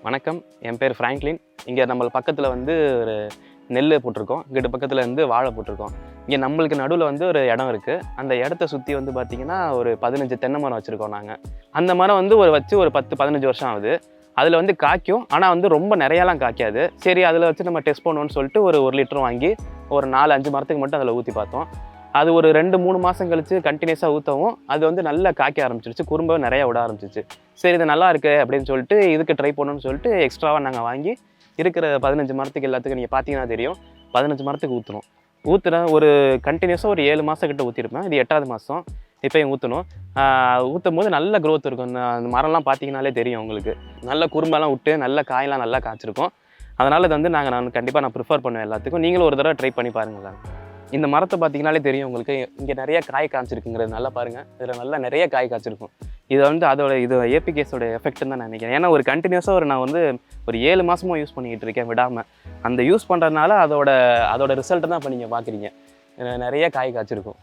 வணக்கம், என் பேர் ஃப்ராங்க்லின். இங்கே நம்ம பக்கத்தில் வந்து ஒரு நெல் போட்டிருக்கோம். இங்கிட்ட பக்கத்தில் வந்து வாழை போட்டிருக்கோம். இங்கே நம்மளுக்கு நடுவில் வந்து ஒரு இடம் இருக்குது. அந்த இடத்த சுற்றி வந்து பார்த்திங்கன்னா ஒரு 15 தென்னை மரம் வச்சுருக்கோம் நாங்கள். அந்த மரம் வந்து வச்சு ஒரு 10-15 வருஷம் ஆகுது. அதில் வந்து காய்க்கும், ஆனால் வந்து ரொம்ப நிறையாலாம் காய்க்காது. சரி, அதில் வச்சு நம்ம டெஸ்ட் பண்ணுவோன்னு சொல்லிட்டு ஒரு 1 லிட்டர் வாங்கி ஒரு 4-5 மரத்துக்கு மட்டும் அதில் ஊற்றி பார்த்தோம். அது ஒரு 2-3 மாதம் கழித்து கண்டினியூஸாக ஊற்றவும் அது வந்து நல்லா காய்க்க ஆரம்பிச்சிருச்சு. குறும்பை நிறையா விட ஆரம்பிச்சிச்சு. சரி, இது நல்லா இருக்குது அப்படின்னு சொல்லிட்டு இதுக்கு ட்ரை பண்ணணும்னு சொல்லிட்டு எக்ஸ்ட்ராவாக நாங்கள் வாங்கி இருக்கிற 15 மரத்துக்கு எல்லாத்துக்கும் நீங்கள் பார்த்தீங்கன்னா தெரியும், 15 மரத்துக்கு ஊற்றணும். ஊற்றுறேன் ஒரு கண்டினியூஸாக ஒரு 7 மாதம் கிட்ட ஊற்றிருப்பேன். இது 8வது மாதம் இப்போயும் ஊற்றணும். ஊற்றும் போது நல்ல க்ரோத் இருக்கும். அந்த மரம்லாம் பார்த்தீங்கன்னாலே தெரியும் உங்களுக்கு. நல்ல குறும்பெல்லாம் விட்டு நல்ல காயெல்லாம் நல்லா காய்ச்சிருக்கும். அதனால் இது வந்து நான் கண்டிப்பாக ப்ரிஃபர் பண்ணுவேன் எல்லாத்துக்கும். நீங்களும் ஒரு தடவை ட்ரை பண்ணி பாருங்கள். இந்த மரத்தை பார்த்தீங்கனாலே தெரியும் உங்களுக்கு. இங்கே நிறைய காய் காய்ச்சிருக்குங்கிறது நல்லா பாருங்கள். இதில் நல்லா நிறைய காய் காய்ச்சிருக்கும். இது வந்து இது ஏபிகேஸோட எஃபெக்ட்னு தான் நினைக்கிறேன். ஏன்னா ஒரு கண்டினியூஸாக நான் வந்து ஒரு 7 மாதமாக யூஸ் பண்ணிக்கிட்டு இருக்கேன் விடாமல். அந்த யூஸ் பண்ணுறதுனால அதோட ரிசல்ட்டை தான் இப்போ நீங்கள் பார்க்குறீங்க. நிறைய காய் காய்ச்சிருக்கும்.